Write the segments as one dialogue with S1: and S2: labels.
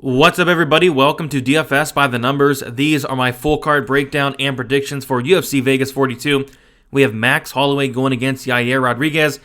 S1: What's up, everybody? Welcome to DFS by the Numbers. These are my full card breakdown and predictions for UFC Vegas 42. We have Max Holloway going against Yair Rodriguez.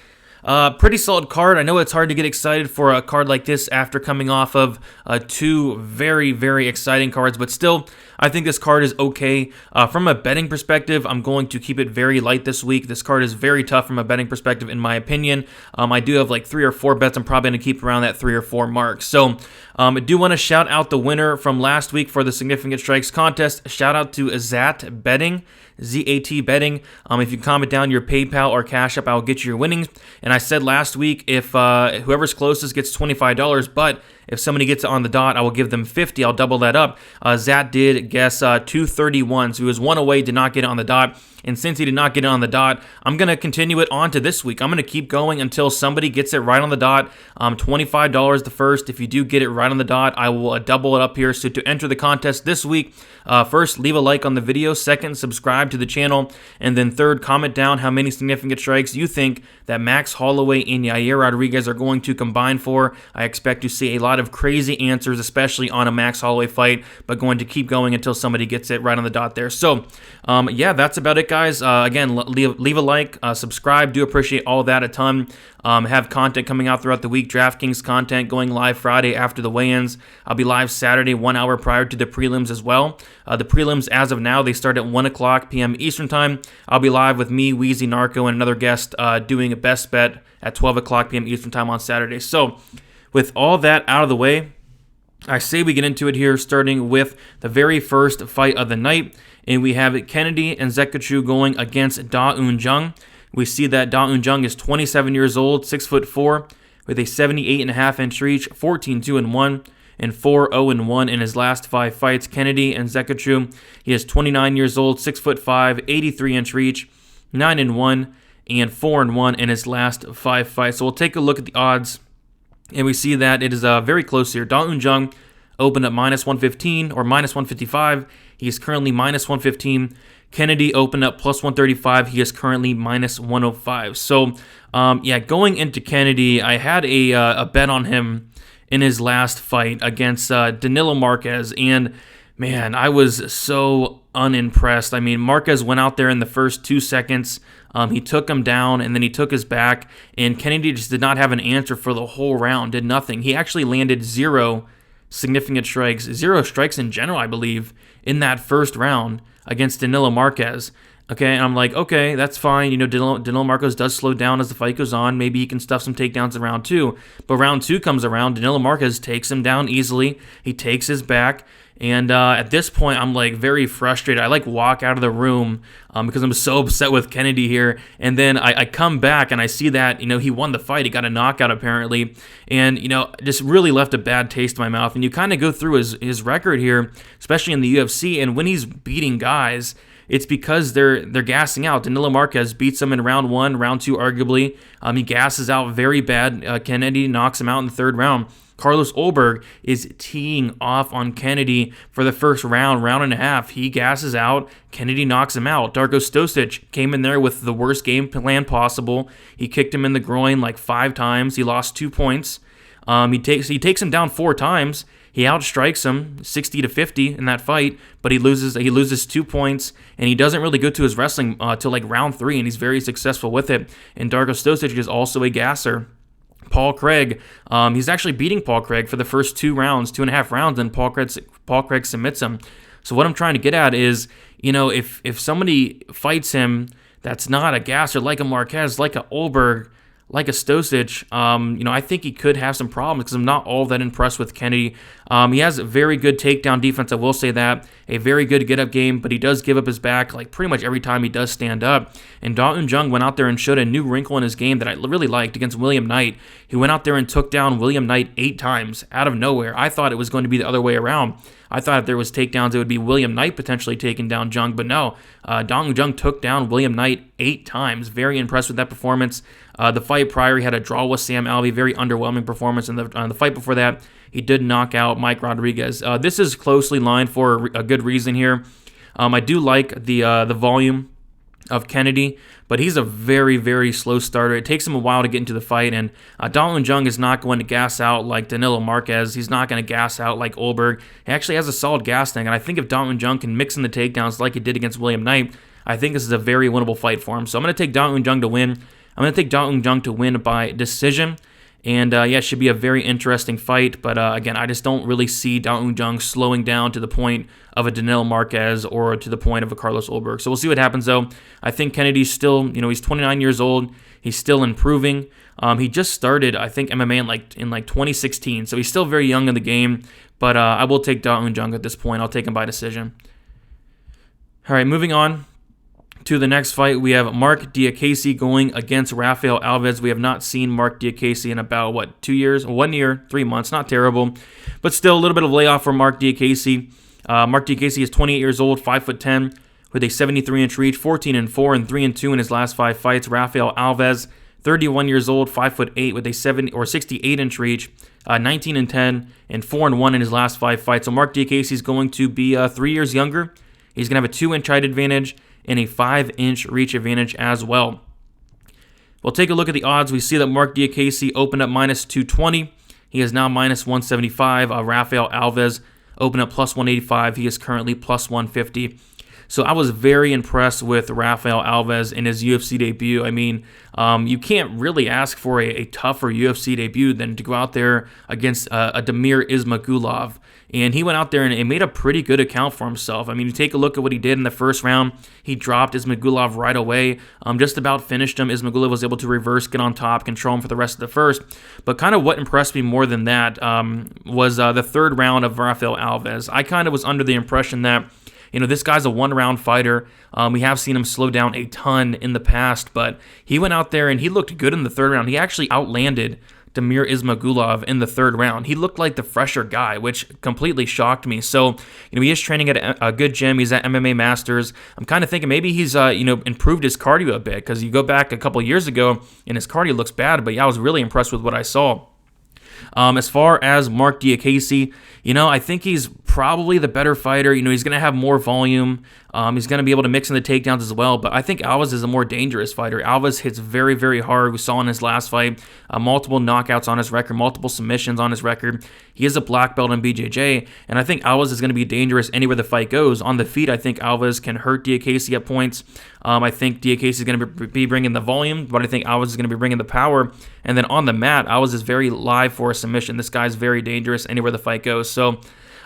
S1: Pretty solid card. I know it's hard to get excited for a card like this after coming off of two very, very exciting cards, but still, I think this card is okay. From a betting perspective, I'm going to keep it very light this week. This card is very tough from a betting perspective, in my opinion. I do have like 3 or 4 bets. I'm probably going to keep around that 3 or 4 mark. So I do want to shout out the winner from last week for the Significant Strikes contest. Shout out to ZAT Betting. ZAT Betting. If you comment down your PayPal or Cashapp, I'll get you your winnings. And I said last week, if whoever's closest gets $25, but if somebody gets it on the dot, I will give them $50. I'll double that up. Zat did guess 231, so he was one away, did not get it on the dot. And since he did not get it on the dot, I'm going to continue it on to this week. I'm going to keep going until somebody gets it right on the dot. $25 the first. If you do get it right on the dot, I will double it up here. So to enter the contest this week, first, leave a like on the video. Second, subscribe to the channel. And then third, comment down how many significant strikes you think that Max Holloway and Yair Rodriguez are going to combine for. I expect to see a lot of crazy answers, especially on a Max Holloway fight, but going to keep going until somebody gets it right on the dot there. So, yeah, that's about it, guys. Again, leave a like, subscribe. Do appreciate all that a ton. Have content coming out throughout the week. DraftKings content going live Friday after the weigh-ins. I'll be live Saturday, 1 hour prior to the prelims as well. The prelims, as of now, they start at 1 o'clock p.m. Eastern Time. I'll be live with me, Wheezy Narco, and another guest doing a best bet at 12 o'clock p.m. Eastern Time on Saturday. So, with all that out of the way, I say we get into it here, starting with the very first fight of the night. And we have Kennedy and Zekachu going against Da Un Jung. We see that Da Un Jung is 27 years old, 6'4", with a 78.5-inch reach, 14-2-1, and 4-0-1 in his last 5 fights. Kennedy and Zekachu, he is 29 years old, 6'5", 83-inch reach, 9-1, and 4-1 in his last 5 fights. So we'll take a look at the odds, and we see that it is very close here. Da Un Jung opened up -115 or -155. He is currently -115. Kennedy opened up +135. He is currently -105. So, yeah, going into Kennedy, I had a bet on him in his last fight against Danilo Marques, and man, I was so unimpressed. I mean, Marques went out there in the first 2 seconds. He took him down, and then he took his back, and Kennedy just did not have an answer for the whole round, did nothing. He actually landed 0 significant strikes, 0 strikes in general, I believe, in that first round against Danilo Marques. Okay, and I'm like, okay, that's fine. You know, Danilo Marques does slow down as the fight goes on. Maybe he can stuff some takedowns in round 2. But round 2 comes around, Danilo Marques takes him down easily. He takes his back. And at this point, I'm like very frustrated. I like walk out of the room because I'm so upset with Kennedy here. And then I come back and I see that, you know, he won the fight. He got a knockout apparently. And, you know, just really left a bad taste in my mouth. And you kind of go through his record here, especially in the UFC. And when he's beating guys, it's because they're gassing out. Danilo Marques beats him in round 1, round 2 arguably. He gasses out very bad. Kennedy knocks him out in the 3rd round. Carlos Ulberg is teeing off on Kennedy for the first round and a half. He gasses out. Kennedy knocks him out. Darko Stosic came in there with the worst game plan possible. He kicked him in the groin like 5 times. He lost 2 points. He takes him down 4 times. He outstrikes him 60-50 in that fight, but he loses 2 points, and he doesn't really go to his wrestling till like round 3, and he's very successful with it. And Darko Stosic is also a gasser. Paul Craig, he's actually beating Paul Craig for the first 2.5 rounds, and Paul Craig submits him. So what I'm trying to get at is, you know, if somebody fights him that's not a gasser, like a Marques, like a Ulberg, like a Stosic, you know, I think he could have some problems because I'm not all that impressed with Kennedy. He has a very good takedown defense, I will say that. A very good get-up game, but he does give up his back like pretty much every time he does stand up. And Da Un Jung went out there and showed a new wrinkle in his game that I really liked against William Knight. He went out there and took down William Knight 8 times out of nowhere. I thought it was going to be the other way around. I thought if there was takedowns, it would be William Knight potentially taking down Jung, but no. Da Un Jung took down William Knight 8 times. Very impressed with that performance. The fight prior, he had a draw with Sam Alvey. Very underwhelming performance. And the fight before that, he did knock out Mike Rodriguez. This is closely lined for a good reason here. I do like the volume of Kennedy, but he's a very, very slow starter. It takes him a while to get into the fight, and Jung is not going to gas out like Danilo Marquez. He's not going to gas out like Olberg. He actually has a solid gas tank, and I think if Jung can mix in the takedowns like he did against William Knight, I think this is a very winnable fight for him. So I'm going to take Jung to win. I'm going to take Jung to win by decision. And yeah, it should be a very interesting fight. But again, I just don't really see Jung slowing down to the point of a Danilo Marquez or to the point of a Carlos Olberg. So we'll see what happens, though. I think Kennedy's still, he's 29 years old. He's still improving. He just started, I think, MMA in 2016. So he's still very young in the game. But I will take Jung at this point. I'll take him by decision. All right, moving on to the next fight, we have Marc Diakiese going against Rafael Alves. We have not seen Marc Diakiese in about, 2 years? 1 year, 3 months. Not terrible, but still a little bit of layoff for Marc Diakiese. Marc Diakiese is 28 years old, 5'10", with a 73-inch reach, 14-4 and 3-2 in his last 5 fights. Rafael Alves, 31 years old, 5'8", with a 68-inch reach, 19-10 and 4-1 in his last 5 fights. So Marc Diakiese is going to be 3 years younger. He's going to have a 2-inch height advantage and a 5-inch reach advantage as well. We'll take a look at the odds. We see that Marc Diakiese opened up minus 220. He is now minus 175. Rafael Alves opened up plus 185. He is currently plus 150. So I was very impressed with Rafael Alves in his UFC debut. I mean, you can't really ask for a tougher UFC debut than to go out there against a Damir Ismagulov. And he went out there and made a pretty good account for himself. I mean, you take a look at what he did in the first round. He dropped Ismagulov right away, just about finished him. Ismagulov was able to reverse, get on top, control him for the rest of the first. But kind of what impressed me more than that was the third round of Rafael Alves. I kind of was under the impression that this guy's a one-round fighter. We have seen him slow down a ton in the past, but he went out there and he looked good in the third round. He actually outlanded Damir Ismagulov in the third round. He looked like the fresher guy, which completely shocked me. So, he is training at a good gym. He's at MMA Masters. I'm kind of thinking maybe he's, improved his cardio a bit, because you go back a couple years ago and his cardio looks bad, but yeah, I was really impressed with what I saw. As far as Marc Diakiese, I think he's probably the better fighter. He's going to have more volume. He's going to be able to mix in the takedowns as well. But I think Alves is a more dangerous fighter. Alves hits very, very hard. We saw in his last fight multiple knockouts on his record, multiple submissions on his record. He is a black belt in BJJ, and I think Alves is going to be dangerous anywhere the fight goes. On the feet, I think Alves can hurt Diakiese at points. I think Diakiese is going to be bringing the volume, but I think Alves is going to be bringing the power. And then on the mat, Alves is very live for a submission. This guy's very dangerous anywhere the fight goes. So,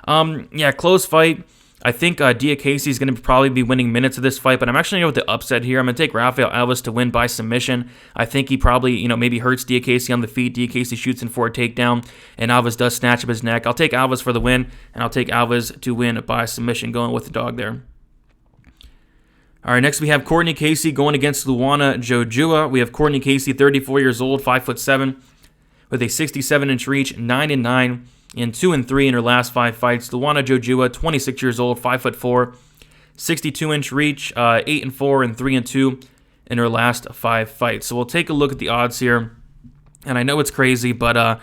S1: close fight. I think Diakiese is going to probably be winning minutes of this fight, but I'm actually going to go with the upset here. I'm going to take Rafael Alves to win by submission. I think he probably, maybe hurts Diakiese on the feet. Diakiese shoots in for a takedown, and Alves does snatch up his neck. I'll take Alves for the win, and I'll take Alves to win by submission, going with the dog there. All right, next we have Courtney Casey going against Luana Jojo. We have Courtney Casey, 34 years old, 5'7", with a 67-inch reach, 9-9. And 2-3 in her last 5 fights. Luana Jojo, 26 years old, 5'4", 62-inch reach, 8-4 and 3-2 in her last 5 fights. So we'll take a look at the odds here. And I know it's crazy, but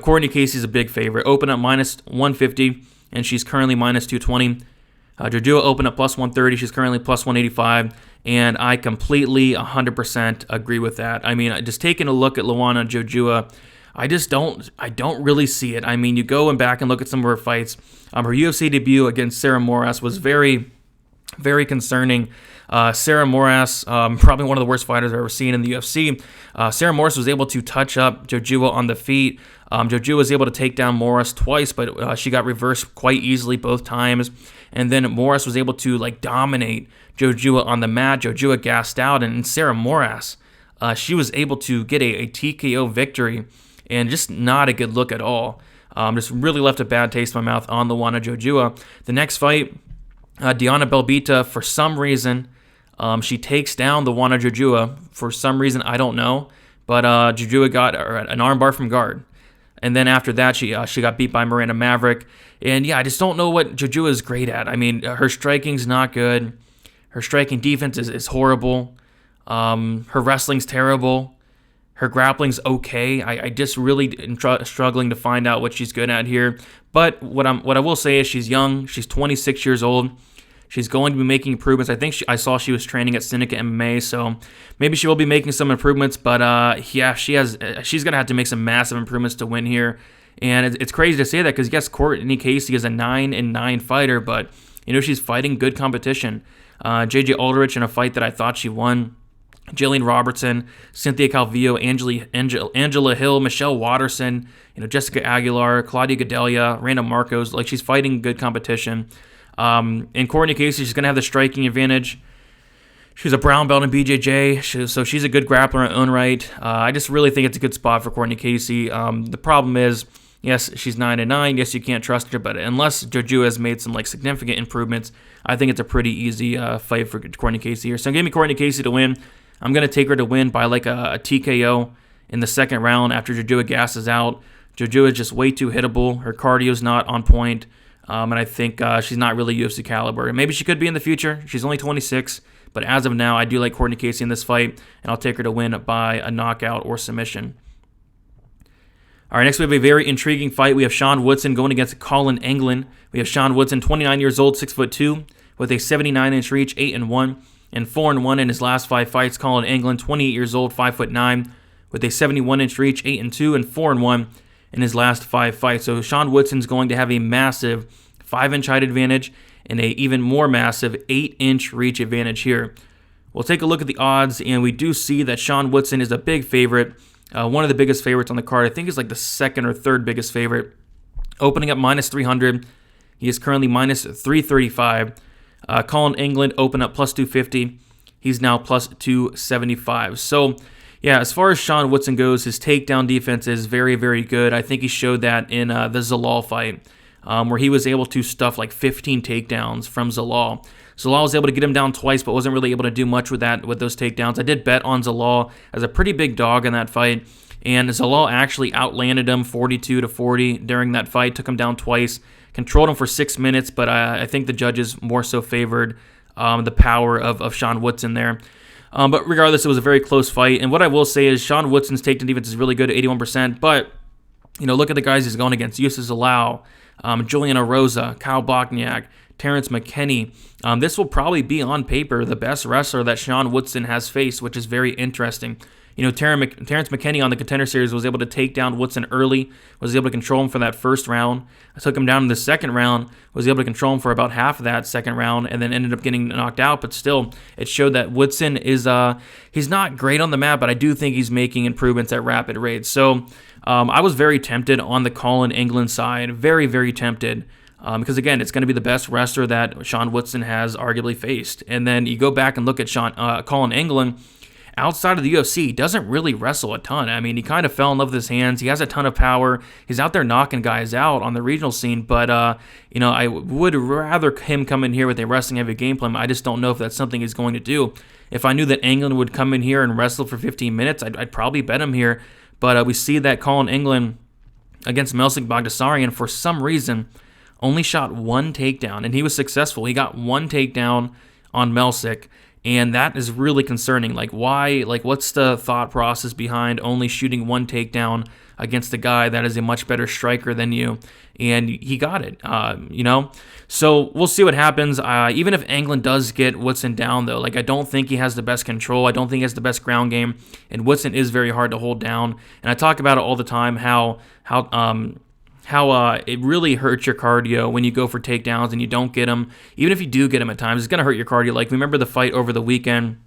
S1: Courtney Casey's a big favorite. Open up minus 150, and she's currently minus 220. Jojo opened up plus 130. She's currently plus 185. And I completely 100% agree with that. I mean, just taking a look at Luana Jojo, I don't really see it. I mean, you go back and look at some of her fights. Her UFC debut against Sarah Moras was very, very concerning. Sarah Moras, probably one of the worst fighters I've ever seen in the UFC. Sarah Moras was able to touch up Jojo on the feet. Jojo was able to take down Moras twice, but she got reversed quite easily both times. And then Moras was able to dominate Jojo on the mat. Jojo gassed out, and Sarah Moras, she was able to get a TKO victory. And just not a good look at all. Just really left a bad taste in my mouth on Luana Jojo. The next fight, Diana Belbita, for some reason, she takes down Luana Jojo. For some reason, I don't know. But Jojo got an armbar from guard. And then after that, she got beat by Miranda Maverick. And yeah, I just don't know what Jojo is great at. I mean, her striking's not good. Her striking defense is horrible. Her wrestling's terrible. Her grappling's okay. I just really am struggling to find out what she's good at here. But what I will say is she's young. She's 26 years old. She's going to be making improvements. I think I saw she was training at Seneca MMA, so maybe she will be making some improvements. But yeah, she's going to have to make some massive improvements to win here. And it's crazy to say that because, yes, Courtney Casey is a 9-9 fighter, but, she's fighting good competition. J.J. Aldrich in a fight that I thought she won. Jillian Robertson, Cynthia Calvillo, Angela Hill, Michelle Watterson, Jessica Aguilar, Claudia Gadelia, Randa Marcos. Like, she's fighting good competition. And Courtney Casey, she's going to have the striking advantage. She's a brown belt in BJJ, so she's a good grappler in her own right. I just really think it's a good spot for Courtney Casey. The problem is, yes, she's 9-9. Yes, you can't trust her, but unless Jojo has made some significant improvements, I think it's a pretty easy fight for Courtney Casey here. So give me Courtney Casey to win. I'm going to take her to win by a TKO in the second round after Jojo gasses out. Jojo is just way too hittable. Her cardio's not on point, and I think she's not really UFC caliber. Maybe she could be in the future. She's only 26, but as of now, I do like Courtney Casey in this fight, and I'll take her to win by a knockout or submission. All right, next we have a very intriguing fight. We have Sean Woodson going against Colin Englund. We have Sean Woodson, 29 years old, 6'2", with a 79-inch reach, 8-1, and 4-1 in his last 5 fights. Colin Englund, 28 years old, 5'9", with a 71-inch reach, 8-2, and 4-1 in his last 5 fights. So Sean Woodson's going to have a massive 5-inch height advantage and a even more massive 8-inch reach advantage here. We'll take a look at the odds, and we do see that Sean Woodson is a big favorite. One of the biggest favorites on the card. I think he's the second or third biggest favorite. Opening up -300. He is currently -335. Colin Englund opened up +250. He's now +275. So, yeah, as far as Sean Woodson goes, his takedown defense is very, very good. I think he showed that in the Zalal fight, where he was able to stuff 15 takedowns from Zalal. Zalal was able to get him down twice, but wasn't really able to do much with those takedowns. I did bet on Zalal as a pretty big dog in that fight, and Zalal actually outlanded him 42-40 during that fight, took him down twice, controlled him for 6 minutes, but I think the judges more so favored the power of Sean Woodson there. But regardless, it was a very close fight, and what I will say is Sean Woodson's takedown defense is really good at 81%, but look at the guys he's going against. Yusuf Zalal, Julian Erosa, Kyle Bochniak, Terrence McKinney. This will probably be on paper the best wrestler that Sean Woodson has faced, which is very interesting. Terrence McKinney on the Contender Series was able to take down Woodson early, was able to control him for that first round. I took him down in the second round, was able to control him for about half of that second round, and then ended up getting knocked out. But still, it showed that Woodson is he's not great on the mat, but I do think he's making improvements at rapid rates. So I was very tempted on the Colin Englund side, very, very tempted. Because, again, it's going to be the best wrestler that Sean Woodson has arguably faced. And then you go back and look at Colin Englund. Outside of the UFC, he doesn't really wrestle a ton. I mean, he kind of fell in love with his hands. He has a ton of power. He's out there knocking guys out on the regional scene. But, I would rather him come in here with a wrestling-heavy game plan. I just don't know if that's something he's going to do. If I knew that Englund would come in here and wrestle for 15 minutes, I'd probably bet him here. But we see that Colin Englund against Melsik Bagdasaryan, for some reason, only shot 1 takedown, and he was successful. He got 1 takedown on Melsik, and that is really concerning. Why? What's the thought process behind only shooting 1 takedown against a guy that is a much better striker than you? And he got it, So we'll see what happens. Even if Englund does get Woodson down, though, I don't think he has the best control. I don't think he has the best ground game, and Woodson is very hard to hold down. And I talk about it all the time, how it really hurts your cardio when you go for takedowns and you don't get them. Even if you do get them at times, it's going to hurt your cardio. Remember the fight over the weekend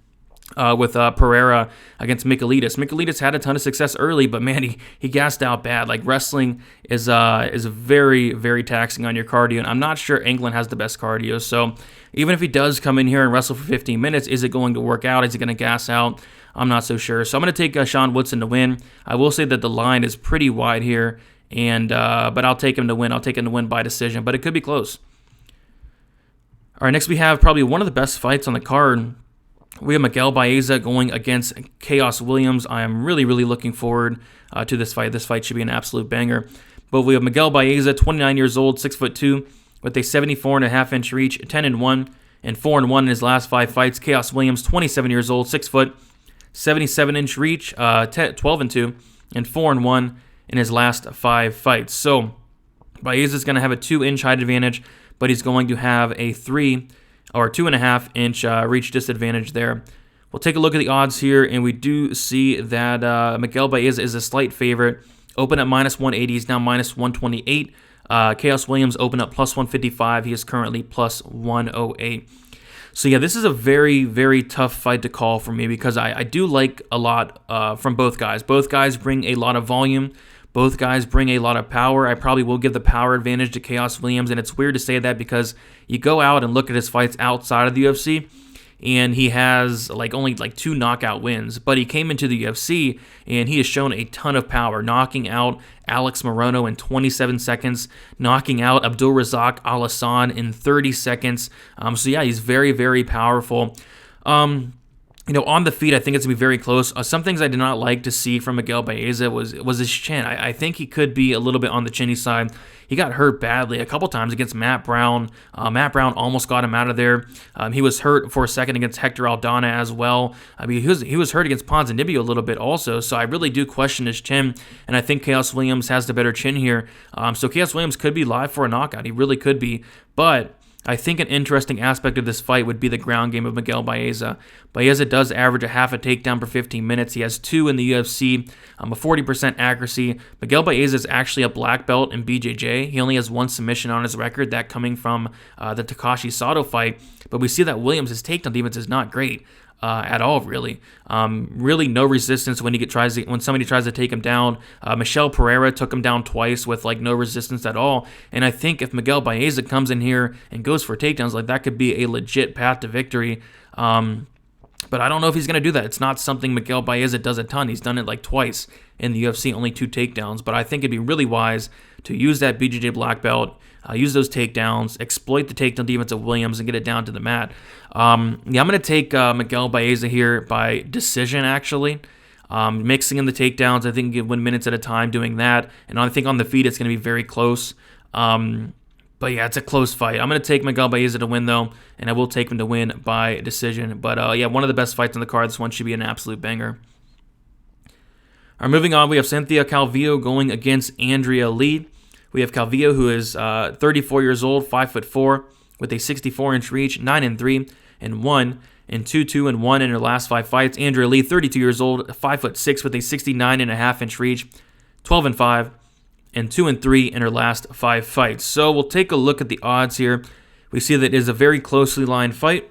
S1: with Pereira against Michailidis. Michailidis had a ton of success early, but man, he gassed out bad. Wrestling is very, very taxing on your cardio, and I'm not sure Englund has the best cardio. So even if he does come in here and wrestle for 15 minutes, is it going to work out? Is he going to gas out? I'm not so sure. So I'm going to take Sean Woodson to win. I will say that the line is pretty wide here. But I'll take him to win. I'll take him to win by decision, but it could be close. All right, next we have probably one of the best fights on the card. We have Miguel Baeza going against Chaos Williams. I am really, really looking forward to this fight. This fight should be an absolute banger. But we have Miguel Baeza, 29 years old, 6'2", with a 74.5-inch reach, 10-1, and 4-1 in his last 5 fights. Chaos Williams, 27 years old, 6 foot, 77-inch reach, 12-2, and 4-1 in his last 5 fights. So Baeza is going to have a 2-inch height advantage, but he's going to have a 3 or 2.5-inch reach disadvantage there. We'll take a look at the odds here, and we do see that Miguel Baeza is a slight favorite. Open at -180, he's now -128. Khaos Williams opened up +155. He is currently +108. So yeah, this is a very, very tough fight to call for me because I do like a lot from both guys. Both guys bring a lot of volume. Both guys bring a lot of power. I probably will give the power advantage to Khaos Williams, and it's weird to say that because you go out and look at his fights outside of the UFC, and he has only 2 knockout wins. But he came into the UFC, and he has shown a ton of power, knocking out Alex Morono in 27 seconds, knocking out Abdulrazak Al Hassan in 30 seconds. So yeah, he's very, very powerful. On the feet, I think it's going to be very close. Some things I did not like to see from Miguel Baeza was his chin. I think he could be a little bit on the chinny side. He got hurt badly a couple times against Matt Brown. Matt Brown almost got him out of there. He was hurt for a second against Hector Aldana as well. I mean, he was hurt against Ponzinibbio a little bit also, so I really do question his chin, and I think Khaos Williams has the better chin here. So Khaos Williams could be live for a knockout. He really could be, but I think an interesting aspect of this fight would be the ground game of Miguel Baeza. Baeza does average a half a takedown per 15 minutes. He has 2 in the UFC, a 40% accuracy. Miguel Baeza is actually a black belt in BJJ. He only has 1 submission on his record, that coming from the Takashi Sato fight. But we see that Williams' takedown defense is not great. At all, really. Really no resistance when when somebody tries to take him down. Michel Pereira took him down twice with no resistance at all. And I think if Miguel Baeza comes in here and goes for takedowns, that could be a legit path to victory. But I don't know if he's going to do that. It's not something Miguel Baeza does a ton. He's done it twice in the UFC, only 2 takedowns. But I think it'd be really wise to use that BJJ black belt, use those takedowns, exploit the takedown defense of Williams, and get it down to the mat. I'm going to take Miguel Baeza here by decision, actually. Mixing in the takedowns, I think he can win minutes at a time doing that. And I think on the feet, it's going to be very close. But yeah, it's a close fight. I'm going to take Miguel Baeza to win, though, and I will take him to win by decision. But yeah, one of the best fights on the card. This one should be an absolute banger. All right, moving on, we have Cynthia Calvillo going against Andrea Lee. We have Calvillo, who is 34 years old, 5'4", with a 64-inch reach, 9-3, and 1, and 2-2-1 in her last 5 fights. Andrea Lee, 32 years old, 5'6", with a 69.5-inch reach, 12-5, and 2-3 in her last 5 fights. So we'll take a look at the odds here. We see that it is a very closely lined fight.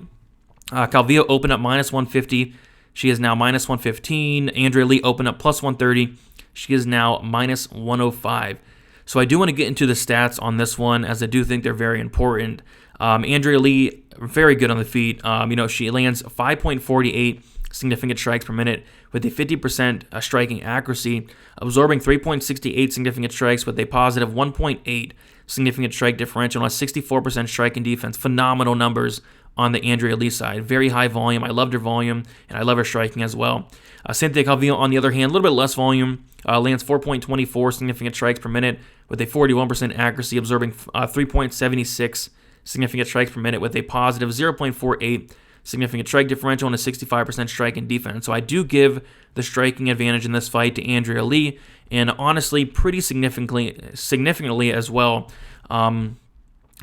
S1: Calvillo opened up -150. She is now -115. Andrea Lee opened up +130. She is now -105. So I do want to get into the stats on this one, as I do think they're very important. Andrea Lee, very good on the feet. She lands 5.48 significant strikes per minute with a 50% striking accuracy, absorbing 3.68 significant strikes with a positive 1.8 significant strike differential, and a 64% striking defense. Phenomenal numbers on the Andrea Lee side. Very high volume. I loved her volume, and I love her striking as well. Cynthia Calvillo, on the other hand, a little bit less volume, lands 4.24 significant strikes per minute with a 41% accuracy, absorbing 3.76 significant strikes per minute with a positive 0.48 significant strike differential and a 65% striking defense. So I do give the striking advantage in this fight to Andrea Lee, and honestly, pretty significantly as well.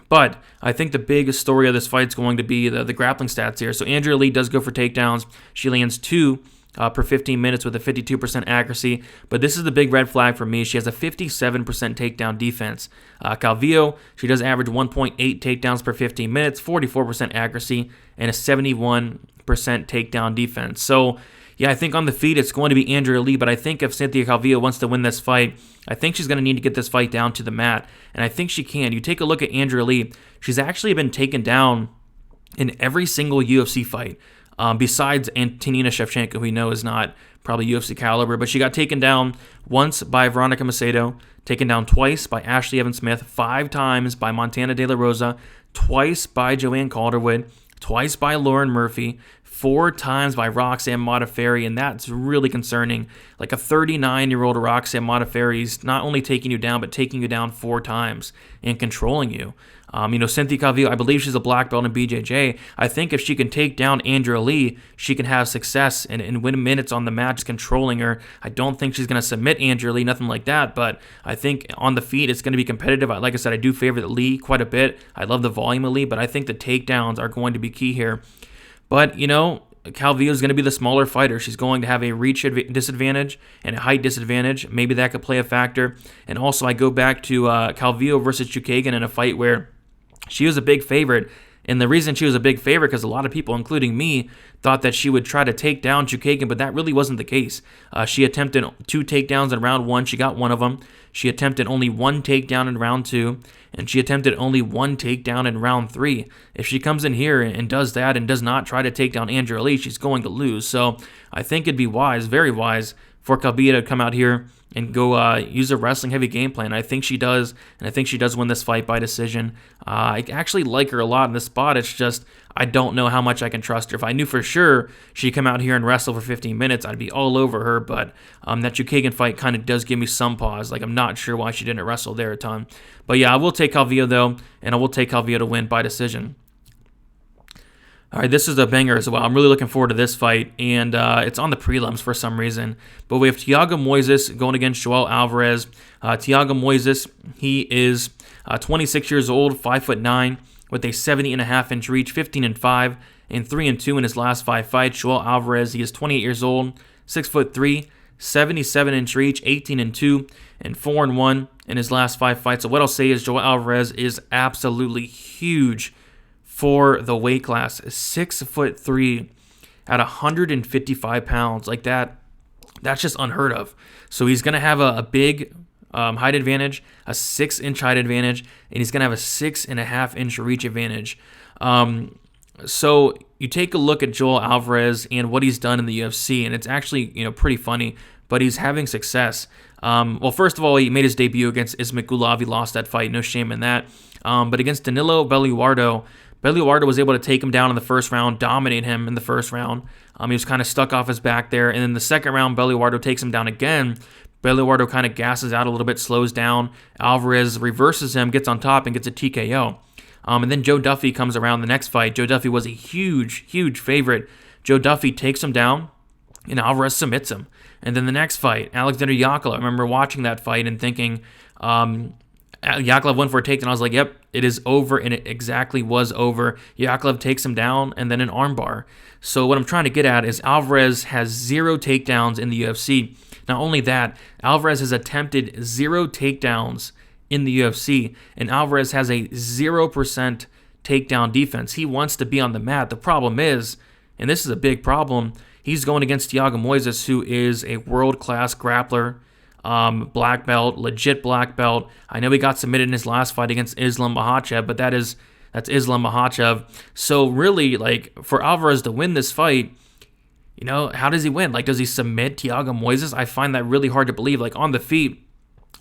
S1: But I think the big story of this fight is going to be the grappling stats here. So Andrea Lee does go for takedowns. She lands 2 per 15 minutes with a 52% accuracy. But this is the big red flag for me. She has a 57% takedown defense. Calvillo, she does average 1.8 takedowns per 15 minutes, 44% accuracy, and a 71% takedown defense. So yeah, I think on the feet it's going to be Andrea Lee, but I think if Cynthia Calvillo wants to win this fight, I think she's going to need to get this fight down to the mat, and I think she can. You take a look at Andrea Lee, she's actually been taken down in every single UFC fight, besides Antonina Shevchenko, who we know is not probably UFC caliber, but she got taken down once by Veronica Macedo, taken down twice by Ashley Evans-Smith, 5 times by Montana De La Rosa, twice by Joanne Calderwood, twice by Lauren Murphy, 4 times by Roxanne Modafferi, and that's really concerning. Like a 39-year-old Roxanne Modafferi is not only taking you down, but taking you down 4 times and controlling you. Cynthia Calvillo, I believe she's a black belt in BJJ. I think if she can take down Andrea Lee, she can have success and win minutes on the mat, controlling her. I don't think she's going to submit Andrea Lee, nothing like that, but I think on the feet it's going to be competitive. Like I said, I do favor Lee quite a bit. I love the volume of Lee, but I think the takedowns are going to be key here. But, Calvillo is going to be the smaller fighter. She's going to have a reach disadvantage and a height disadvantage. Maybe that could play a factor. And also, I go back to Calvillo versus Chookagian in a fight where she was a big favorite. And the reason she was a big favorite, because a lot of people, including me, thought that she would try to take down Chookagian, but that really wasn't the case. She attempted 2 takedowns in round 1. She got one of them. She attempted only 1 takedown in round 2, and she attempted only 1 takedown in round 3. If she comes in here and does that and does not try to take down Andrea Lee, she's going to lose. So I think it'd be wise, very wise, for Calvillo to come out here and go use a wrestling-heavy game plan. I think she does, and I think she does win this fight by decision. I actually like her a lot in this spot. It's just I don't know how much I can trust her. If I knew for sure she'd come out here and wrestle for 15 minutes, I'd be all over her, but that Chookagian fight kind of does give me some pause. Like, I'm not sure why she didn't wrestle there a ton. But yeah, I will take Calvillo, though, and I will take Calvillo to win by decision. All right, this is a banger as well. I'm really looking forward to this fight, and it's on the prelims for some reason. But we have Thiago Moises going against Joel Alvarez. Thiago Moises, he is 26 years old, 5'9", with a 70.5-inch reach, 15-5, and 3-2 in his last 5 fights. Joel Alvarez, he is 28 years old, 6'3", 77-inch reach, 18-2, and 4-1 in his last 5 fights. So what I'll say is Joel Alvarez is absolutely huge for the weight class. 6'3" at 155 pounds. Like that's just unheard of. So he's going to have a big height advantage, a 6-inch height advantage, and he's going to have a 6.5-inch reach advantage. So you take a look at Joel Alvarez and what he's done in the UFC, and it's actually pretty funny, but he's having success. Well, first of all, he made his debut against Ismail Gulav. He lost that fight, no shame in that. But against Danilo Belluardo was able to take him down in the first round, dominate him in the first round. He was kind of stuck off his back there. And then the second round, Belluardo takes him down again. Belluardo kind of gasses out a little bit, slows down. Alvarez reverses him, gets on top, and gets a TKO. And then Joe Duffy comes around the next fight. Joe Duffy was a huge, huge favorite. Joe Duffy takes him down, and Alvarez submits him. And then the next fight, Alexander Yakovlev. I remember watching that fight and thinking, Yakovlev went for a takedown. I was like, yep, it is over, and it exactly was over. Yakovlev takes him down, and then an armbar. So what I'm trying to get at is Alvarez has 0 takedowns in the UFC. Not only that, Alvarez has attempted 0 takedowns in the UFC, and Alvarez has a 0% takedown defense. He wants to be on the mat. The problem is, and this is a big problem, he's going against Thiago Moises, who is a world-class grappler, black belt, legit black belt. I know he got submitted in his last fight against Islam Makhachev, but that's Islam Makhachev. So really, like, for Alvarez to win this fight, how does he win? Like, does he submit Thiago Moises? I find that really hard to believe. Like, on the feet,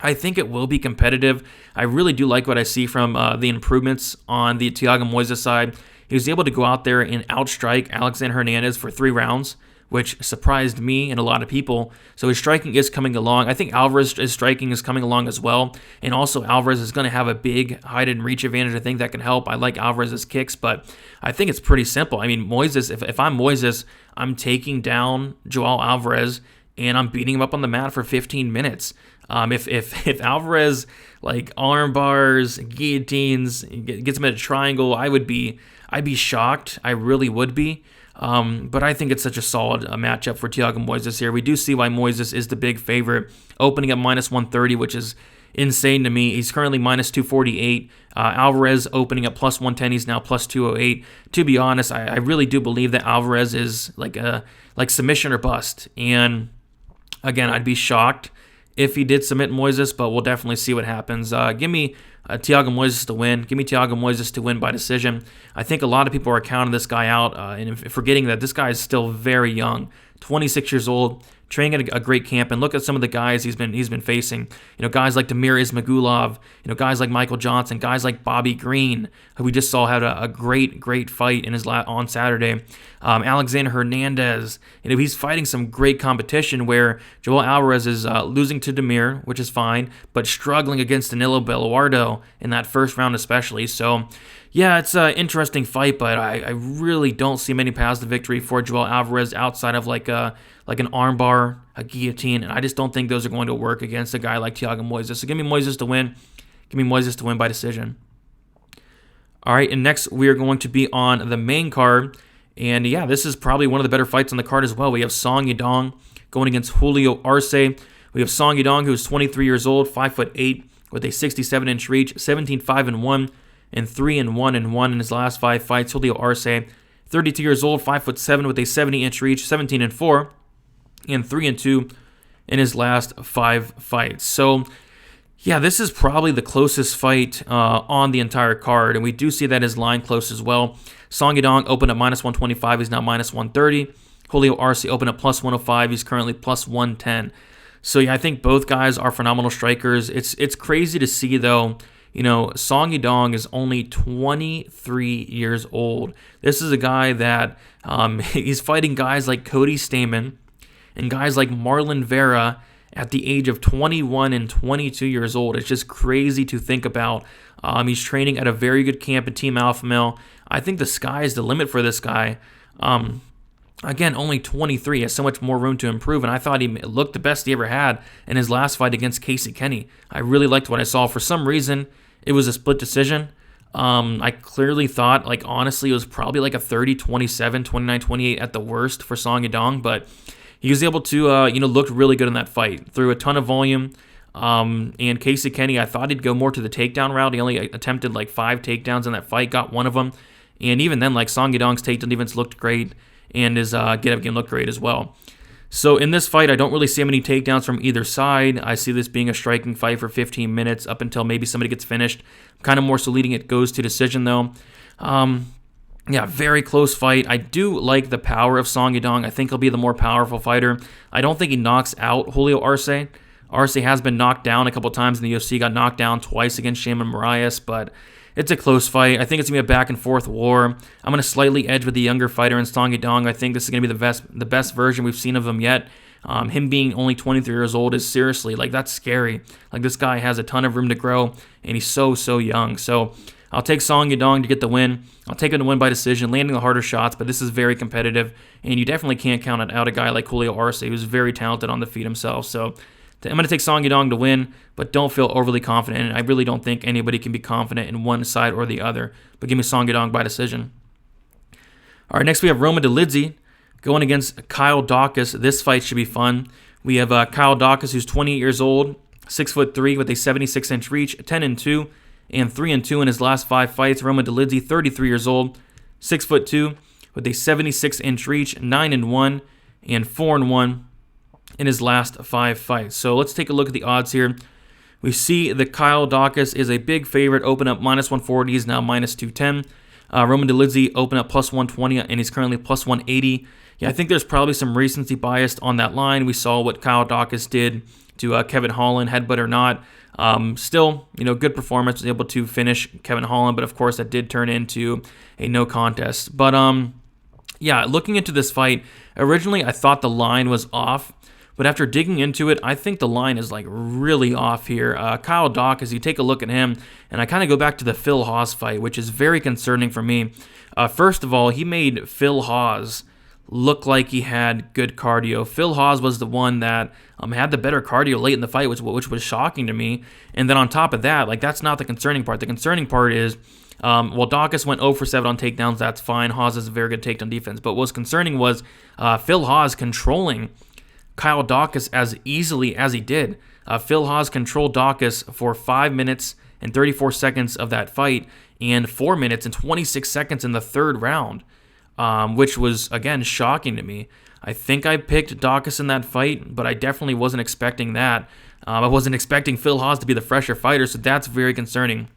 S1: I think it will be competitive. I really do like what I see from the improvements on the Thiago Moises side. He was able to go out there and outstrike Alexander Hernandez for 3 rounds, which surprised me and a lot of people. So his striking is coming along. I think Alvarez's striking is coming along as well. And also Alvarez is going to have a big height and reach advantage. I think that can help. I like Alvarez's kicks, but I think it's pretty simple. I mean, Moises, if I'm Moises, I'm taking down Joel Alvarez and I'm beating him up on the mat for 15 minutes. If Alvarez, like, arm bars, guillotines, gets him at a triangle, I'd be shocked. I really would be. But I think it's such a solid matchup for Thiago Moises here. We do see why Moises is the big favorite, opening at -130, which is insane to me. He's currently -248. Alvarez opening at +110. He's now +208. To be honest, I really do believe that Alvarez is like submission or bust. And again, I'd be shocked if he did submit Moises, but we'll definitely see what happens. Give me Thiago Moises to win. Give me Thiago Moises to win by decision. I think a lot of people are counting this guy out and forgetting that this guy is still very young, 26 years old, training at a great camp, and look at some of the guys he's been facing. Guys like Damir Ismagulov, guys like Michael Johnson, guys like Bobby Green, who we just saw had a great fight in his on Saturday. Alexander Hernandez, he's fighting some great competition where Joel Alvarez is losing to Damir, which is fine, but struggling against Danilo Beluardo in that first round especially. So yeah, it's an interesting fight, but I really don't see many paths to victory for Joel Alvarez outside of like an armbar, a guillotine, and I just don't think those are going to work against a guy like Thiago Moises. So give me Moises to win. Give me Moises to win by decision. All right, and next we are going to be on the main card, and yeah, this is probably one of the better fights on the card as well. We have Song Yadong going against Julio Arce. We have Song Yadong, who's 23 years old, 5'8", with a 67-inch reach, 17-5-1. And 3-1 in his last 5 fights. Julio Arce, 32 years old, 5'7", with a 70-inch reach, 17-4, and 3-2 in his last 5 fights. So, yeah, this is probably the closest fight on the entire card, and we do see that his line close as well. Song Yadong opened at -125, he's now -130. Julio Arce opened at +105, he's currently +110. So, yeah, I think both guys are phenomenal strikers. It's crazy to see, though. Song Yadong is only 23 years old. This is a guy that he's fighting guys like Cody Stamann and guys like Marlon Vera at the age of 21 and 22 years old. It's just crazy to think about. He's training at a very good camp at Team Alpha Male. I think the sky is the limit for this guy. Again, only 23, has so much more room to improve, and I thought he looked the best he ever had in his last fight against Casey Kenny. I really liked what I saw. For some reason, it was a split decision. I clearly thought, honestly, it was probably like a 30-27, 29-28 at the worst for Song Yadong, but he was able to, look really good in that fight. Threw a ton of volume, and Casey Kenny, I thought he'd go more to the takedown route. He only attempted 5 takedowns in that fight, got one of them, and even then, Song Yadong's takedown defense looked great, and his get-up game looked great as well. So in this fight, I don't really see many takedowns from either side. I see this being a striking fight for 15 minutes up until maybe somebody gets finished. Kind of more so leading it goes to decision, though. Yeah, very close fight. I do like the power of Song Yadong. I think he'll be the more powerful fighter. I don't think he knocks out Julio Arce. Arce has been knocked down a couple times in the UFC. Got knocked down twice against Shaman Moraes, but it's a close fight. I think it's going to be a back-and-forth war. I'm going to slightly edge with the younger fighter in Song Yadong. I think this is going to be the best version we've seen of him yet. Him being only 23 years old is seriously, that's scary. This guy has a ton of room to grow, and he's so young. So I'll take Song Yadong to get the win. I'll take him to win by decision, landing the harder shots, but this is very competitive, and you definitely can't count out a guy like Julio Arce, who's very talented on the feet himself. So I'm going to take Song Yadong to win, but don't feel overly confident. I really don't think anybody can be confident in one side or the other. But give me Song Yadong by decision. All right, next we have Roman Dolidze going against Kyle Daukaus. This fight should be fun. We have Kyle Daukaus, who's 28 years old, 6'3", with a 76-inch reach, 10-2, and 3-2 in his last 5 fights. Roman Dolidze, 33 years old, 6'2", with a 76-inch reach, 9-1, and 4-1. In his last 5 fights. So let's take a look at the odds here. We see that Kyle Daukaus is a big favorite, open up -140, he's now -210. Roman Dolidze open up +120, and he's currently +180. Yeah, I think there's probably some recency bias on that line. We saw what Kyle Daukaus did to Kevin Holland, headbutt or not. Still, good performance, was able to finish Kevin Holland, but of course that did turn into a no contest. But yeah, looking into this fight, originally I thought the line was off. But after digging into it, I think the line is really off here. Kyle Daukaus, you take a look at him, and I kind of go back to the Phil Hawes fight, which is very concerning for me. First of all, he made Phil Hawes look like he had good cardio. Phil Hawes was the one that had the better cardio late in the fight, which was shocking to me. And then on top of that, that's not the concerning part. The concerning part is, Daukaus went 0 for 7 on takedowns. That's fine. Hawes has a very good takedown defense. But what was concerning was Phil Hawes controlling Kyle Daukaus as easily as he did. Phil Hawes controlled Daukaus for 5 minutes and 34 seconds of that fight, and 4 minutes and 26 seconds in the third round, which was, again, shocking to me. I think I picked Daukaus in that fight, but I definitely wasn't expecting that. I wasn't expecting Phil Hawes to be the fresher fighter, so that's very concerning.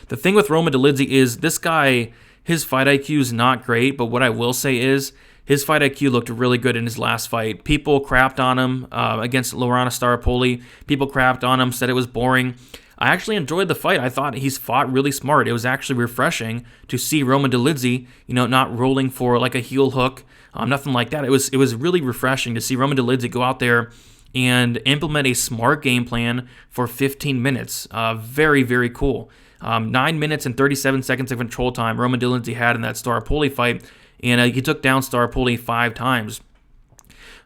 S1: The thing with Roman Dolidze is this guy, his fight IQ is not great, but what I will say is his fight IQ looked really good in his last fight. People crapped on him against Luana Staropoli. People crapped on him, said it was boring. I actually enjoyed the fight. I thought he's fought really smart. It was actually refreshing to see Roman Dolidze, not rolling for like a heel hook, nothing like that. It was really refreshing to see Roman Dolidze go out there and implement a smart game plan for 15 minutes. Very, very cool. 9 minutes and 37 seconds of control time Roman Dolidze had in that Staropoli fight, and he took down Staropoli 5 times.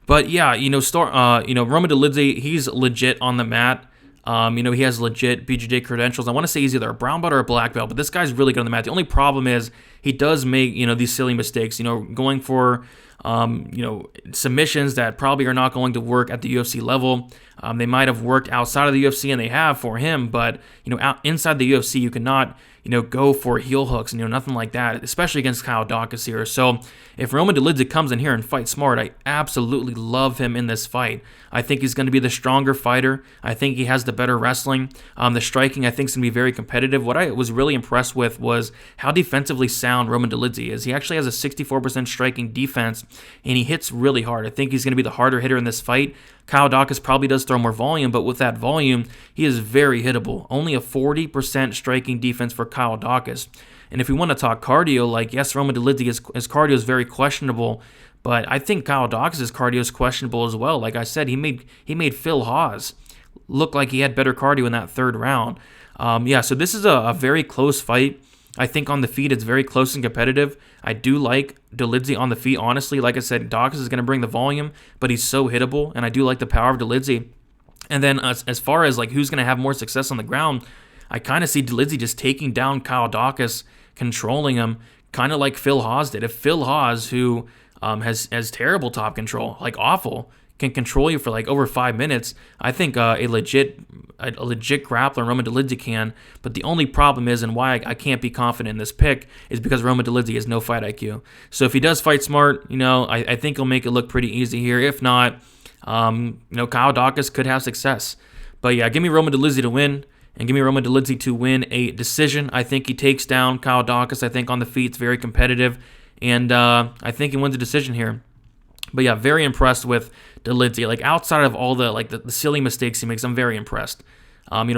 S1: But yeah, Roman Dolidze, he's legit on the mat. He has legit BJJ credentials. I want to say he's either a brown belt or a black belt, but this guy's really good on the mat. The only problem is he does make, these silly mistakes, going for, submissions that probably are not going to work at the UFC level. They might have worked outside of the UFC, and they have for him, but, inside the UFC, you cannot, go for heel hooks and, nothing like that, especially against Kyle Daukaus here. So if Roman Dolidze comes in here and fights smart, I absolutely love him in this fight. I think he's going to be the stronger fighter. I think he has the better wrestling. The striking, I think, is going to be very competitive. What I was really impressed with was how defensively sound Roman Dolidze is. He actually has a 64% striking defense, and he hits really hard. I think he's going to be the harder hitter in this fight. Kyle Daukaus probably does throw more volume, but with that volume, he is very hittable. Only a 40% striking defense for Kyle Daukaus. And if we want to talk cardio, yes, Roman Dolidze, his cardio is very questionable, but I think Kyle Daukaus' cardio is questionable as well. Like I said, he made Phil Hawes look like he had better cardio in that third round. So this is a very close fight. I think on the feet it's very close and competitive. I do like Dolidze on the feet, honestly. Like I said, Daukaus is going to bring the volume, but he's so hittable, and I do like the power of Dolidze. And then as far as who's going to have more success on the ground, I kind of see Dolidze just taking down Kyle Daukaus, controlling him, kind of like Phil Hawes did. If Phil Hawes, who has terrible top control, awful, can control you for over 5 minutes, I think a legit grappler, Roman Dolidze can. But the only problem is, and why I can't be confident in this pick, is because Roman Dolidze has no fight IQ. So if he does fight smart, I think he'll make it look pretty easy here. If not, Kyle Daukaus could have success. But yeah, give me Roman Dolidze to win, and give me Roman Dolidze to win a decision. I think he takes down Kyle Daukaus. I think on the feet it's very competitive, and I think he wins a decision here. But yeah, very impressed with Dolidze. Outside of all the silly mistakes he makes, I'm very impressed.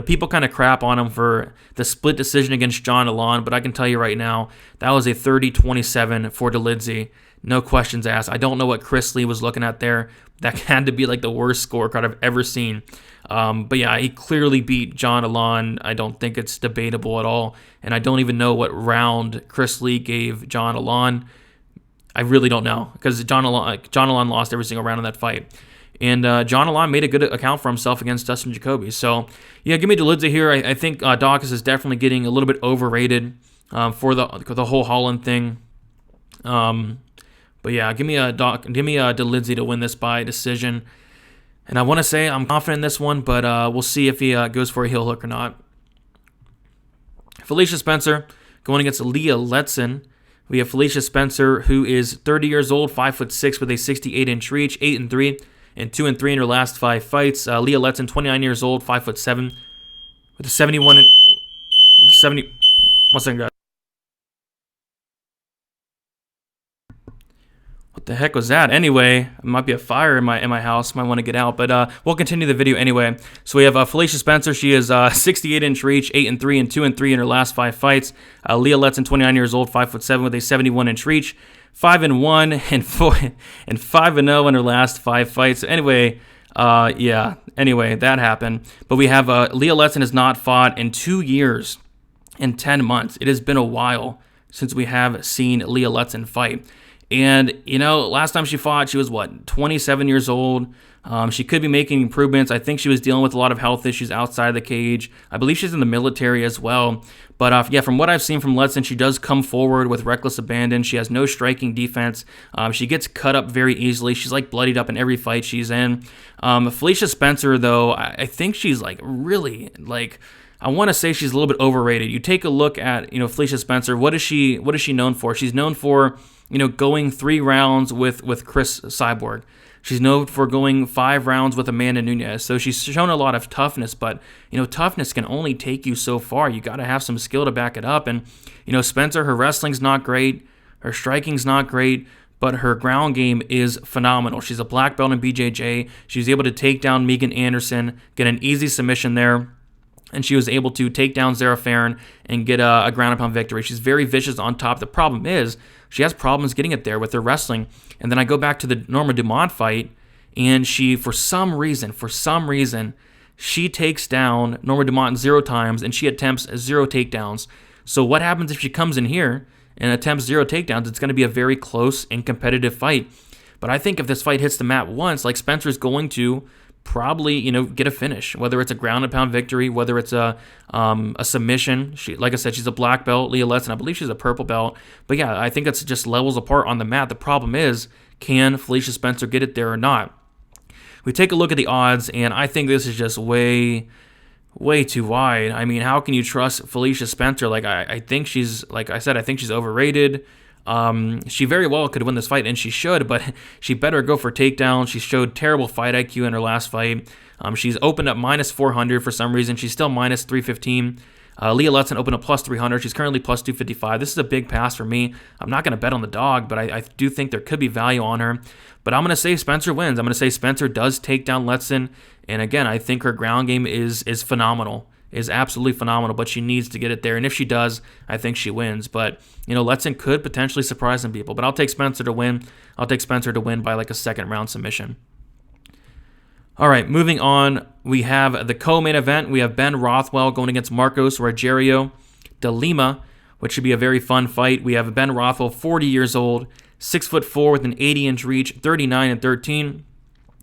S1: People kind of crap on him for the split decision against John Alon, but I can tell you right now, that was a 30-27 for Dolidze. No questions asked. I don't know what Chris Lee was looking at there. That had to be the worst scorecard I've ever seen. But yeah, he clearly beat John Alon. I don't think it's debatable at all. And I don't even know what round Chris Lee gave John Alon. I really don't know, because John Alon lost every single round in that fight. And John Alon made a good account for himself against Dustin Jacoby. So, yeah, give me Dolidze here. I think Daukaus is definitely getting a little bit overrated for the whole Holland thing. But yeah, give me a Dolidze to win this by decision. And I want to say I'm confident in this one, but we'll see if he goes for a heel hook or not. Felicia Spencer going against Leah Letson. We have Felicia Spencer, who is 30 years old, 5'6", with a 68-inch reach, 8-3, and 2-3 in her last 5 fights. Leah Letson, 29 years old, 5'7", with a 71. With a 70. 1 second, guys. What the heck was that? Anyway, it might be a fire in my house. Might want to get out, but we'll continue the video anyway. So we have Felicia Spencer. She is 68-inch reach, 8-3, and 2-3 in her last 5 fights. Leah Letson, 29 years old, 5'7", with a 71-inch reach, 5-1 and 5-0 in her last 5 fights. So anyway, Anyway, that happened. But we have Leah Letson has not fought in 2 years and 10 months. It has been a while since we have seen Leah Letson fight. And, last time she fought, she was, 27 years old. She could be making improvements. I think she was dealing with a lot of health issues outside of the cage. I believe she's in the military as well. But, from what I've seen from Letson, she does come forward with reckless abandon. She has no striking defense. She gets cut up very easily. She's, bloodied up in every fight she's in. Felicia Spencer, though, I think she's, really, I want to say she's a little bit overrated. You take a look at, Felicia Spencer. What is she known for? She's known for, going 3 rounds with Chris Cyborg. She's known for going 5 rounds with Amanda Nunes. So she's shown a lot of toughness, but, toughness can only take you so far. You got to have some skill to back it up. And, Spencer, her wrestling's not great. Her striking's not great. but her ground game is phenomenal. She's a black belt in BJJ. She was able to take down Megan Anderson, get an easy submission there, and she was able to take down Zara Farron and get a ground and pound victory. She's very vicious on top. The problem is she has problems getting it there with her wrestling. And then I go back to the Norma Dumont fight, and she, for some reason, she takes down Norma Dumont 0 times, and she attempts 0 takedowns. So what happens if she comes in here and attempts 0 takedowns? It's going to be a very close and competitive fight. But I think if this fight hits the mat once, like, Spencer's going to probably, get a finish, whether it's a ground and pound victory, whether it's a submission. She, like I said, she's a black belt. Leah Letson, I believe she's a purple belt. But yeah, I think it's just levels apart on the mat. The problem is, can Felicia Spencer get it there or not? We take a look at the odds, and I think this is just way too wide. I mean, how can you trust Felicia Spencer? Like, I think she's, like I said, I think she's overrated. She very well could win this fight, and she should, but she better go for takedown. She showed terrible fight IQ in her last fight. She's opened up minus 400 for some reason. She's still minus 315. Leah Letson opened up plus 300. She's currently plus 255. This is a big pass for me. I'm not going to bet on the dog, but I do think there could be value on her. But I'm going to say Spencer wins. I'm going to say Spencer does take down Letson. And again, I think her ground game is phenomenal, is absolutely phenomenal, but she needs to get it there. And if she does, I think she wins. But, Letson could potentially surprise some people. But I'll take Spencer to win. I'll take Spencer to win by like a second round submission. All right, moving on, we have the co-main event. We have Ben Rothwell going against Marcos Rogerio de Lima, which should be a very fun fight. We have Ben Rothwell, 40 years old, 6'4" with an 80-inch reach, 39-13,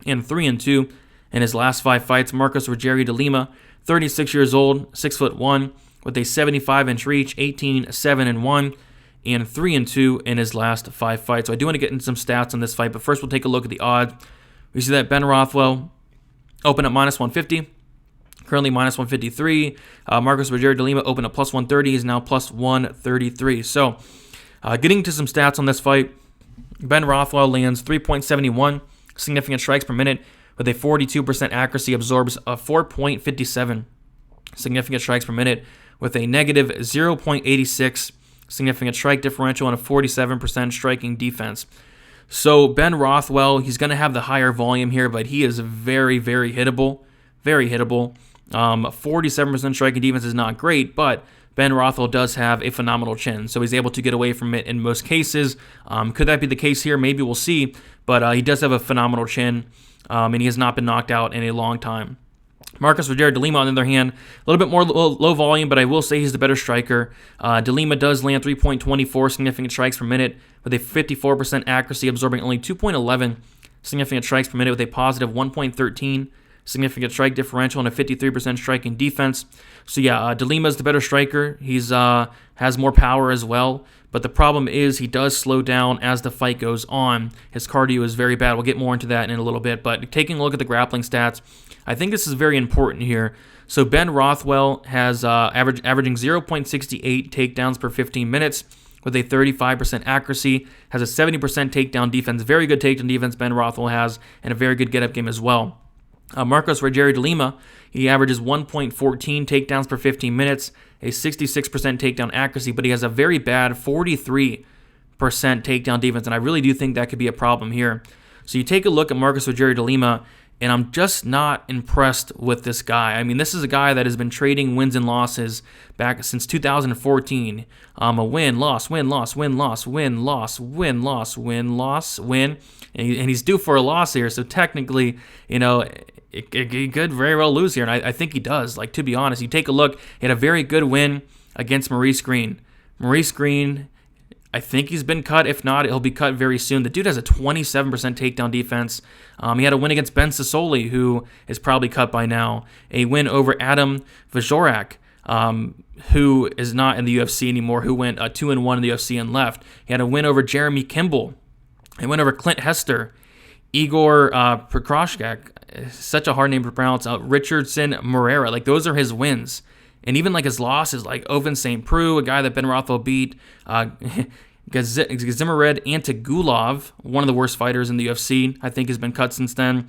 S1: and 3-2 in his last 5 fights. Marcos Rogerio de Lima, 36 years old, 6'1", with a 75-inch reach, 18-7-1, and 3-2 in his last 5 fights. So I do want to get into some stats on this fight, but first we'll take a look at the odds. We see that Ben Rothwell opened up minus 150, currently minus 153. Marcos Rogerio de Lima opened up plus 130, is now plus 133. So getting to some stats on this fight, Ben Rothwell lands 3.71 significant strikes per minute with a 42% accuracy, absorbs a 4.57 significant strikes per minute with a negative 0.86 significant strike differential and a 47% striking defense. So Ben Rothwell, he's going to have the higher volume here, but he is very, very hittable. Very hittable. 47% striking defense is not great, but Ben Rothwell does have a phenomenal chin, so he's able to get away from it in most cases. Could that be the case here? Maybe we'll see, but he does have a phenomenal chin, and he has not been knocked out in a long time. Marcos Rogerio de Lima, on the other hand, a little bit more low volume, but I will say he's the better striker. De Lima does land 3.24 significant strikes per minute with a 54% accuracy, absorbing only 2.11 significant strikes per minute with a positive 1.13 significant strike differential and a 53% striking defense. So yeah, De Lima is the better striker. He's has more power as well, but the problem is he does slow down as the fight goes on. His cardio is very bad. We'll get more into that in a little bit, but taking a look at the grappling stats, I think this is very important here. So Ben Rothwell has averaging 0.68 takedowns per 15 minutes with a 35% accuracy, has a 70% takedown defense, very good takedown defense Ben Rothwell has, and a very good get-up game as well. Marcos Rogerio de Lima, he averages 1.14 takedowns per 15 minutes, a 66% takedown accuracy, but he has a very bad 43% takedown defense, and I really do think that could be a problem here. So you take a look at Marcos Rogerio de Lima, and I'm just not impressed with this guy. I mean, this is a guy that has been trading wins and losses back since 2014. A win, loss, win, loss, win, loss, win, loss, win, loss, win, loss, win. And he's due for a loss here, so technically, he could very well lose here, and I think he does. Like, to be honest, you take a look, he had a very good win against Maurice Green. Maurice Green, I think he's been cut. If not, he'll be cut very soon. The dude has a 27% takedown defense. He had a win against Ben Sassoli, who is probably cut by now. A win over Adam Vajorak, who is not in the UFC anymore, who went 2-1 in the UFC and left. He had a win over Jeremy Kimball. He went over Clint Hester. Igor Prokroshchak, such a hard name to pronounce. Richardson Morera, like, those are his wins. And even like his losses, like Oven St. Preux, a guy that Ben Rothwell beat, Gazimared Antigulov, one of the worst fighters in the UFC, I think has been cut since then.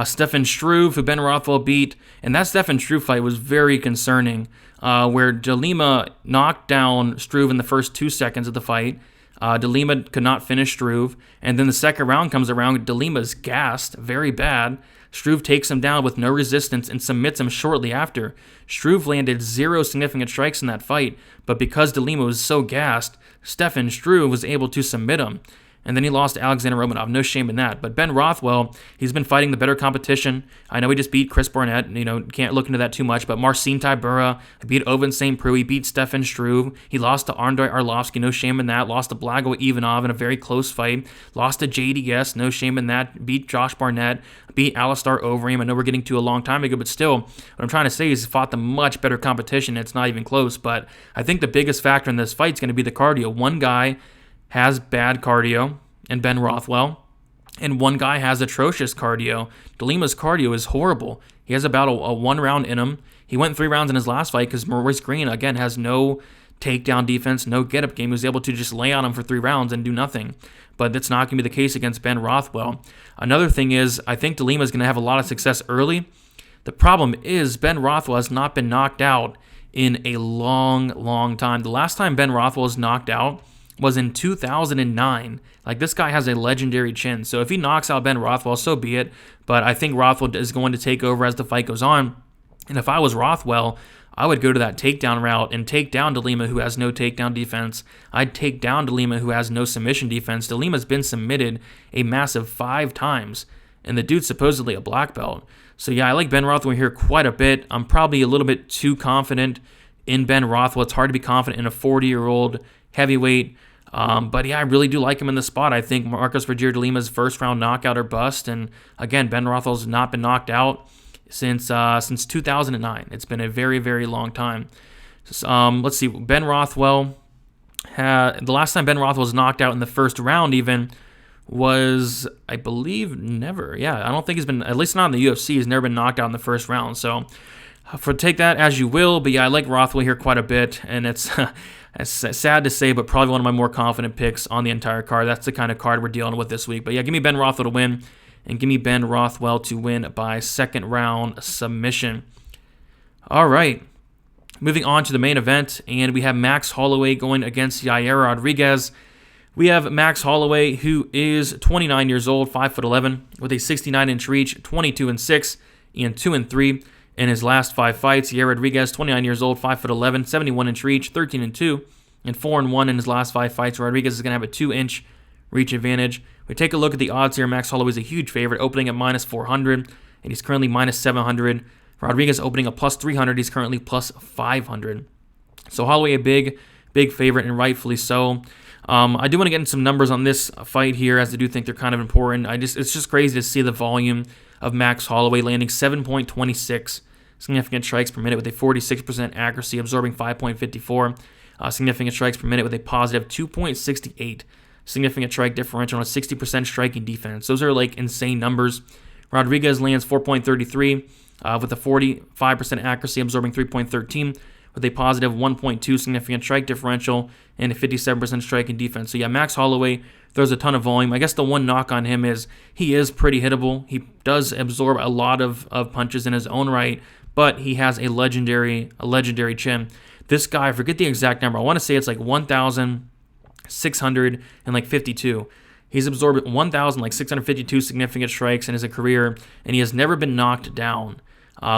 S1: Stefan Struve, who Ben Rothwell beat, and that Stefan Struve fight was very concerning, where De Lima knocked down Struve in the first 2 seconds of the fight. De Lima could not finish Struve, and then the second round comes around. De Lima's gassed, very bad. Struve takes him down with no resistance and submits him shortly after. Struve landed 0 significant strikes in that fight, but because De Lima was so gassed, Stefan Struve was able to submit him. And then he lost to Alexander Romanov. No shame in that. But Ben Rothwell, he's been fighting the better competition. I know he just beat Chris Barnett. Can't look into that too much. But Marcin Tybura beat Oven St. Preux. He beat Stefan Struve. He lost to Andrei Arlovsky. No shame in that. Lost to Blago Ivanov in a very close fight. Lost to JDS. No shame in that. Beat Josh Barnett. Beat Alistair Overeem. I know we're getting to a long time ago, but still, what I'm trying to say is he's fought the much better competition. It's not even close. But I think the biggest factor in this fight is going to be the cardio. One guy has bad cardio, and Ben Rothwell, and one guy has atrocious cardio. De Lima's cardio is horrible. He has about a 1 round in him. He went 3 rounds in his last fight because Maurice Green, again, has no takedown defense, no get-up game. He was able to just lay on him for 3 rounds and do nothing. But that's not going to be the case against Ben Rothwell. Another thing is, I think De Lima is going to have a lot of success early. The problem is Ben Rothwell has not been knocked out in a long, long time. The last time Ben Rothwell was knocked out was in 2009. Like, this guy has a legendary chin. So if he knocks out Ben Rothwell, so be it. But I think Rothwell is going to take over as the fight goes on. And if I was Rothwell, I would go to that takedown route and take down De Lima, who has no takedown defense. I'd take down De Lima, who has no submission defense. De Lima's been submitted a massive 5 times, and the dude's supposedly a black belt. So yeah, I like Ben Rothwell here quite a bit. I'm probably a little bit too confident in Ben Rothwell. It's hard to be confident in a 40-year-old heavyweight. But yeah, I really do like him in the spot. I think Marcos Rogerio de Lima's first round knockout or bust. And again, Ben Rothwell's not been knocked out since 2009. It's been a very, very long time. Let's see. Ben Rothwell the last time Ben Rothwell was knocked out in the first round even was, I believe, never. Yeah, I don't think he's been, at least not in the UFC, he's never been knocked out in the first round. So take that as you will. But yeah, I like Rothwell here quite a bit, and it's it's sad to say, but probably one of my more confident picks on the entire card. That's the kind of card we're dealing with this week. But yeah, give me Ben Rothwell to win, and give me Ben Rothwell to win by second round submission. All right, moving on to the main event, and we have Max Holloway going against Yair Rodriguez. We have Max Holloway, who is 29 years old, 5'11", with a 69-inch reach, 22-6, and 2-3 in his last 5 fights. Yair Rodriguez, 29 years old, 5'11", 71-inch reach, 13-2, and 4-1 in his last 5 fights. Rodriguez is going to have a 2-inch reach advantage. We take a look at the odds here. Max Holloway is a huge favorite, opening at minus 400, and he's currently minus 700. Rodriguez opening at plus 300. He's currently plus 500. So Holloway a big favorite, and rightfully so. I do want to get into some numbers on this fight here, as I do think they're kind of important. It's just crazy to see the volume of Max Holloway, landing 7.26 significant strikes per minute with a 46% accuracy, absorbing 5.54 significant strikes per minute with a positive 2.68 significant strike differential and a 60% striking defense. Those are like insane numbers. Rodriguez lands 4.33 with a 45% accuracy, absorbing 3.13 with a positive 1.2 significant strike differential and a 57% striking defense. So yeah, Max Holloway throws a ton of volume. I guess the one knock on him is he is pretty hittable. He does absorb a lot of punches in his own right, but he has a legendary chin. This guy, I forget the exact number. I want to say it's like 1,652. He's absorbed 1,652 significant strikes in his career, and he has never been knocked down,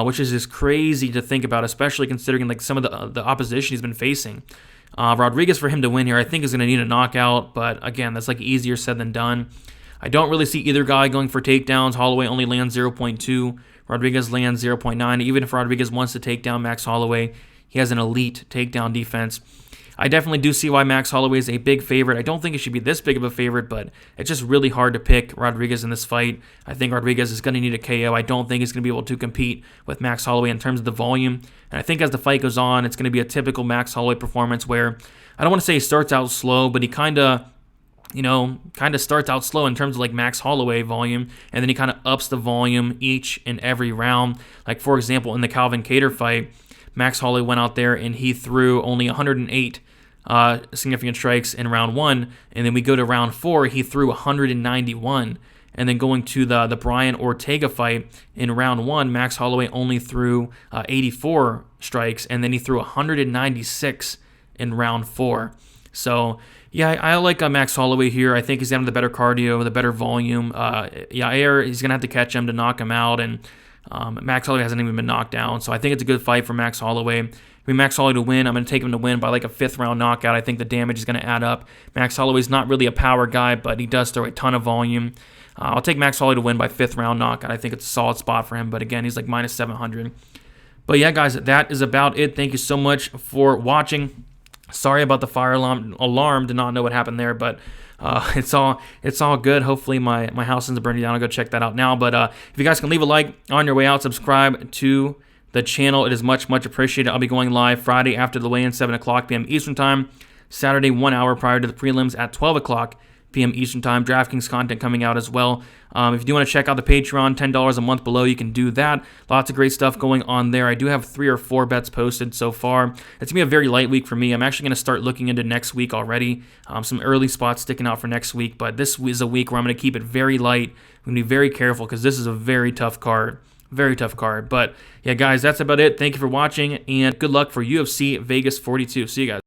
S1: which is just crazy to think about, especially considering like some of the opposition he's been facing. Rodriguez, for him to win here, I think is going to need a knockout, but again, that's like easier said than done. I don't really see either guy going for takedowns. Holloway only lands 0.2. Rodriguez lands 0.9. Even if Rodriguez wants to take down Max Holloway, he has an elite takedown defense. I definitely do see why Max Holloway is a big favorite. I don't think it should be this big of a favorite, but it's just really hard to pick Rodriguez in this fight. I think Rodriguez is going to need a KO. I don't think he's going to be able to compete with Max Holloway in terms of the volume. And I think as the fight goes on, it's going to be a typical Max Holloway performance where, I don't want to say he starts out slow, but he kind of starts out slow in terms of like Max Holloway volume, and then he kind of ups the volume each and every round. Like, for example, in the Calvin Kattar fight, Max Holloway went out there and he threw only 108 significant strikes in round 1, and then we go to round 4, he threw 191. And then going to the Brian Ortega fight in round 1, Max Holloway only threw 84 strikes, and then he threw 196 in round 4. So, yeah, I like Max Holloway here. I think he's going to have the better cardio, the better volume. Yair, he's going to have to catch him to knock him out, and Max Holloway hasn't even been knocked down. So I think it's a good fight for Max Holloway. I mean, Max Holloway to win. I'm going to take him to win by like a 5th-round knockout. I think the damage is going to add up. Max Holloway's not really a power guy, but he does throw a ton of volume. I'll take Max Holloway to win by 5th-round knockout. I think it's a solid spot for him, but again, he's like minus 700. But yeah, guys, that is about it. Thank you so much for watching. Sorry about the fire alarm. Did not know what happened there, but it's all good. Hopefully my house isn't burning down. I'll go check that out now. But if you guys can leave a like on your way out, subscribe to the channel. It is much appreciated. I'll be going live Friday after the weigh-in, 7 o'clock p.m. Eastern Time. Saturday, 1 hour prior to the prelims at 12 o'clock p.m. Eastern Time. DraftKings content coming out as well. If you do want to check out the Patreon, $10 a month below, you can do that. Lots of great stuff going on there. I do have 3 or 4 bets posted so far. It's going to be a very light week for me. I'm actually going to start looking into next week already. Some early spots sticking out for next week, but this is a week where I'm going to keep it very light. I'm going to be very careful because this is a very tough card. Very tough card. But yeah, guys, that's about it. Thank you for watching, and good luck for UFC Vegas 42. See you guys.